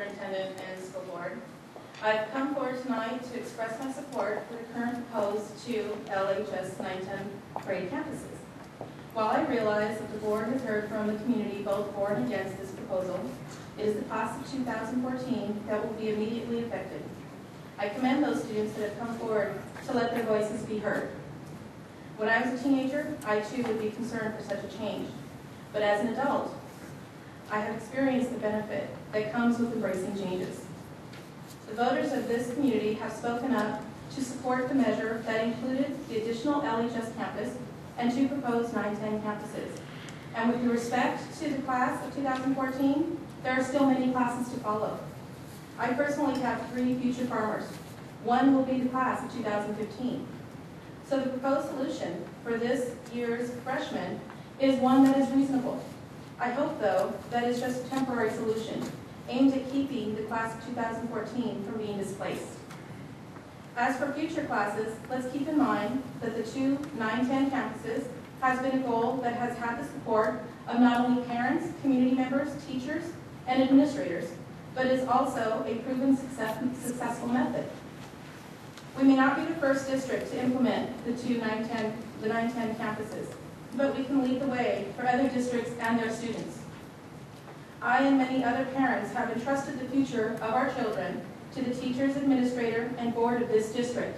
Superintendent and School Board. I've come forward tonight to express my support for the current proposed two LHS 910 grade campuses. While I realize that the board has heard from the community both for and against this proposal, it is the class of 2014 that will be immediately affected. I commend those students that have come forward to let their voices be heard. When I was a teenager, I too would be concerned for such a change. But as an adult, I have experienced the benefit that comes with embracing changes. The voters of this community have spoken up to support the measure that included the additional LHS campus and two proposed 910 campuses. And with respect to the class of 2014, there are still many classes to follow. I personally have 3 future farmers. One will be the class of 2015. So the proposed solution for this year's freshmen is one that is reasonable. I hope, though, that is just a temporary solution aimed at keeping the class of 2014 from being displaced. As for future classes, let's keep in mind that the two 910 campuses has been a goal that has had the support of not only parents, community members, teachers, and administrators, but is also a proven successful method. We may not be the first district to implement the 910 campuses, but we can lead the way for other districts and their students. I and many other parents have entrusted the future of our children to the teachers, administrator, and board of this district.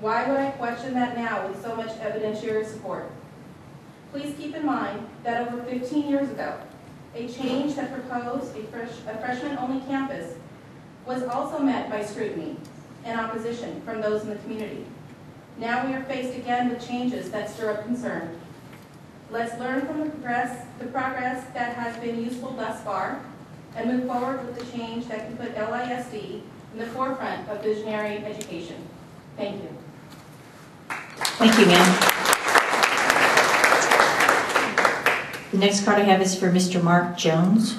Why would I question that now with so much evidentiary support? Please keep in mind that over 15 years ago, a change that proposed a freshman-only campus was also met by scrutiny and opposition from those in the community. Now we are faced again with changes that stir up concern. Let's learn from the progress that has been useful thus far and move forward with the change that can put LISD in the forefront of visionary education. Thank you. Thank you, ma'am. The next card I have is for Mr. Mark Jones.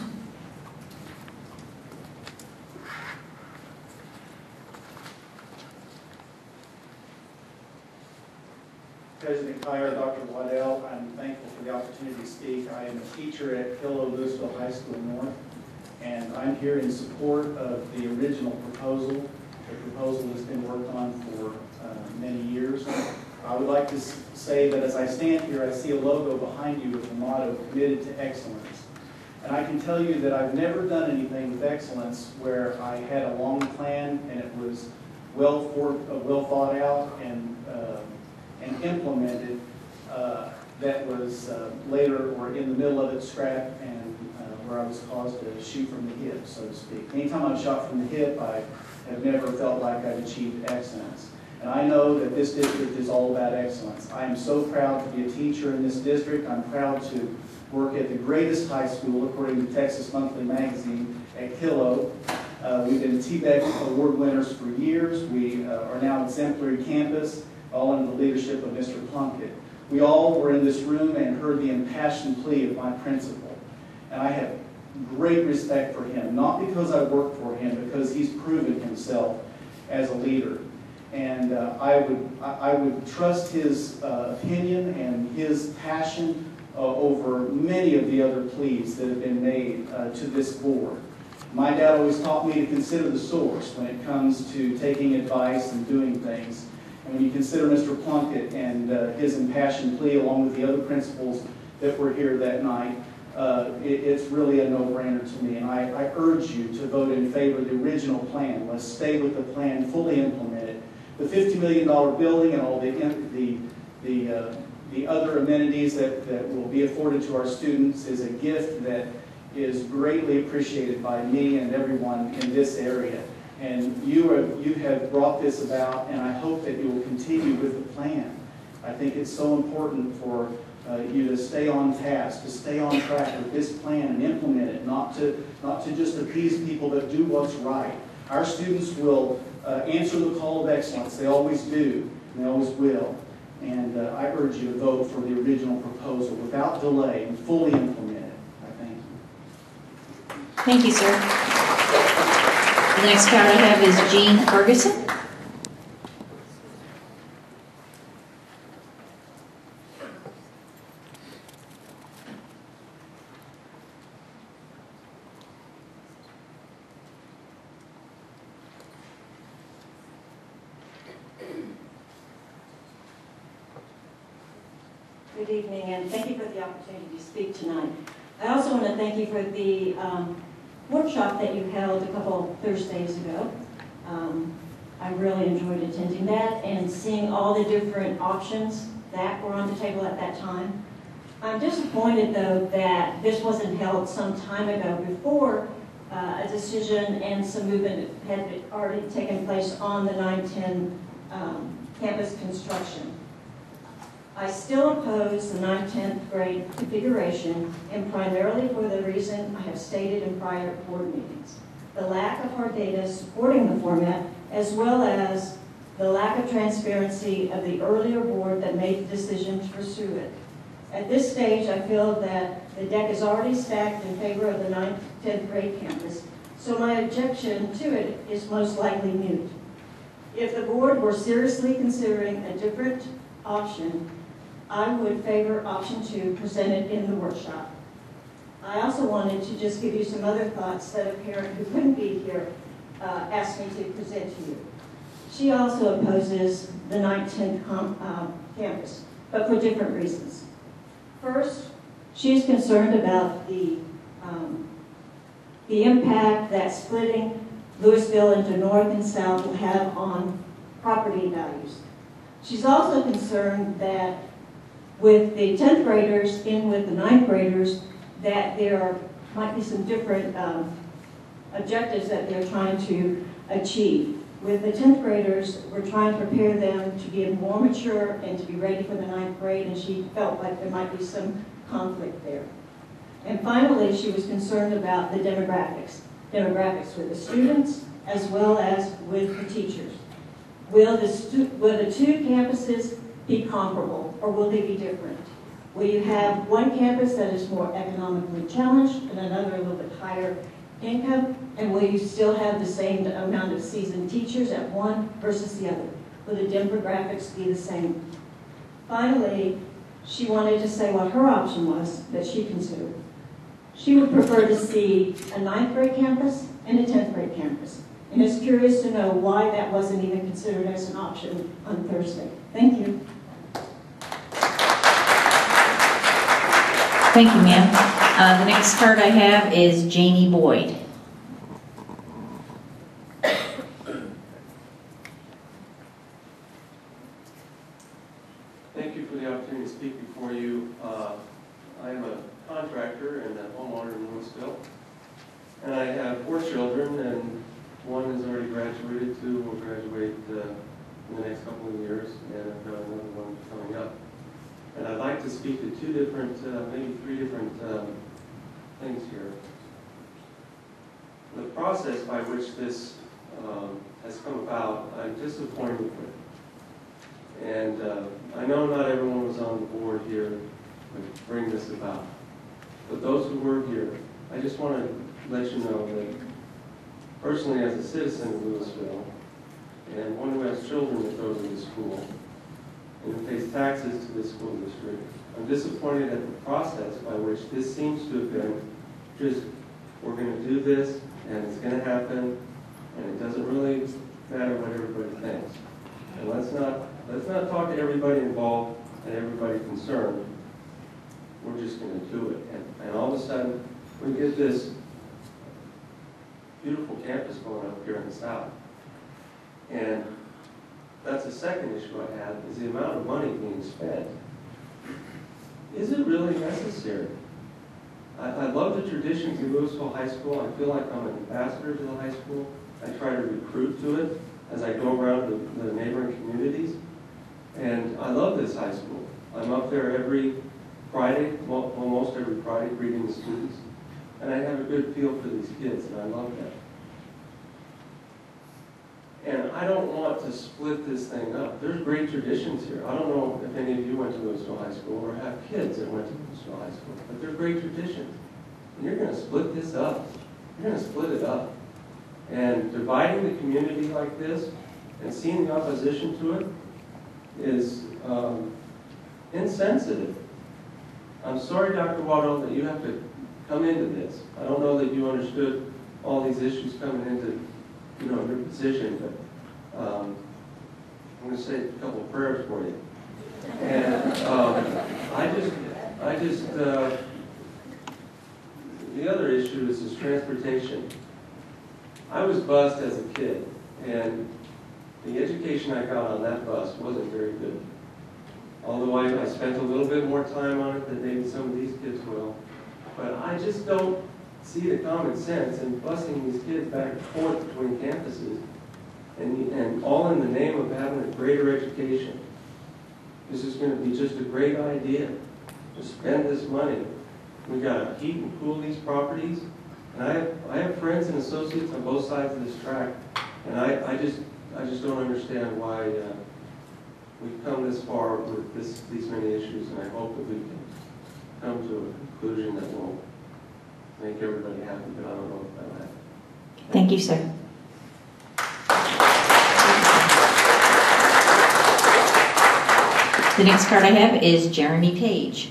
President Kyer, Dr. Waddell, I'm thankful for the opportunity to speak. I am a teacher at Pillow Louisville High School North, and I'm here in support of the original proposal. The proposal has been worked on for many years. I would like to say that as I stand here, I see a logo behind you with the motto, "Committed to Excellence." And I can tell you that I've never done anything with excellence where I had a long plan and it was well thought out and implemented that was later or in the middle of it scrapped and where I was caused to shoot from the hip, so to speak. Anytime I've shot from the hip, I have never felt like I've achieved excellence. And I know that this district is all about excellence. I am so proud to be a teacher in this district. I'm proud to work at the greatest high school, according to Texas Monthly Magazine, at Killow. We've been TBEC award winners for years. We are now exemplary campus, all under the leadership of Mr. Plunkett. We all were in this room and heard the impassioned plea of my principal. And I have great respect for him, not because I work for him, because he's proven himself as a leader. And I would trust his opinion and his passion over many of the other pleas that have been made to this board. My dad always taught me to consider the source when it comes to taking advice and doing things. And when you consider Mr. Plunkett and his impassioned plea along with the other principals that were here that night, it's really a no-brainer to me. And I urge you to vote in favor of the original plan. Let's stay with the plan, fully implement it. The $50 million building and all the other amenities that will be afforded to our students is a gift that is greatly appreciated by me and everyone in this area. And you have brought this about, and I hope that you will continue with the plan. I think it's so important for you to stay on task, to stay on track with this plan and implement it, not to just appease people, but do what's right. Our students will answer the call of excellence. They always do, and they always will. And I urge you to vote for the original proposal without delay and fully implement it. I thank you. Thank you, sir. The next card I have is Jean Ferguson. Good evening, and thank you for the opportunity to speak tonight. I also want to thank you for the workshop that you held a couple Thursdays ago. I really enjoyed attending that and seeing all the different options that were on the table at that time. I'm disappointed, though, that this wasn't held some time ago before a decision and some movement had already taken place on the 910 campus construction. I still oppose the 9th-10th grade configuration, and primarily for the reason I have stated in prior board meetings. The lack of hard data supporting the format, as well as the lack of transparency of the earlier board that made the decision to pursue it. At this stage, I feel that the deck is already stacked in favor of the 9th-10th grade campus, so my objection to it is most likely moot. If the board were seriously considering a different option, I would favor option 2 presented in the workshop. I also wanted to just give you some other thoughts that a parent who couldn't be here asked me to present to you. She also opposes the 9th-10th campus, but for different reasons. First, she is concerned about the impact that splitting Louisville into north and south will have on property values. She's also concerned that with the 10th graders in with the 9th graders, that there might be some different objectives that they're trying to achieve. With the 10th graders, we're trying to prepare them to be more mature and to be ready for the 9th grade, and she felt like there might be some conflict there. And finally, she was concerned about the demographics with the students as well as with the teachers. Will the two campuses be comparable, or will they be different? Will you have one campus that is more economically challenged and another a little bit higher income? And will you still have the same amount of seasoned teachers at one versus the other? Will the demographics be the same? Finally, she wanted to say what her option was that she considered. She would prefer to see a 9th grade campus and a 10th grade campus, and is curious to know why that wasn't even considered as an option on Thursday. Thank you. Thank you, ma'am. The next card I have is Janie Boyd. Thank you for the opportunity to speak before you. I am a contractor and a homeowner in Louisville, and I have 4 children, and one has already graduated, 2 will graduate in the next couple of years, and I've got another one coming up. And I'd like to speak to 2 different, maybe 3 different things here. The process by which this has come about, I'm disappointed with. And I know not everyone was on the board here to bring this about. But those who were here, I just want to let you know that personally as a citizen of Louisville, and one who has children that go to the school, and who pays taxes to the school district, I'm disappointed at the process by which this seems to have been just, we're going to do this, and it's going to happen, and it doesn't really matter what everybody thinks. And let's not talk to everybody involved and everybody concerned. We're just going to do it. And all of a sudden, we get this beautiful campus going up here in the south. And that's the second issue I have, is the amount of money being spent. Is it really necessary? I love the traditions of Louisville High School. I feel like I'm an ambassador to the high school. I try to recruit to it as I go around the neighboring communities. And I love this high school. I'm up there every Friday, well, almost every Friday, greeting the students. And I have a good feel for these kids, and I love that. And I don't want to split this thing up. There's great traditions here. I don't know if any of you went to Louisville High School or have kids that went to Louisville High School, but they're great traditions. And you're going to split this up. You're going to split it up. And dividing the community like this and seeing the opposition to it is insensitive. I'm sorry, Dr. Waddell, that you have to come into this. I don't know that you understood all these issues coming into your position, but I'm going to say a couple of prayers for you. And The other issue is transportation. I was bused as a kid, and the education I got on that bus wasn't very good. Although I spent a little bit more time on it than maybe some of these kids will. But I just don't see the common sense in busing these kids back and forth between campuses, and all in the name of having a greater education. This is going to be just a great idea to spend this money. We got to heat and cool these properties, and I have friends and associates on both sides of this track, and I just don't understand why we've come this far with these many issues, and I hope that we can come to a conclusion that will make everybody happy, but I don't know if that'll happen. Thank you, sir. The next card I have is Jeremy Page.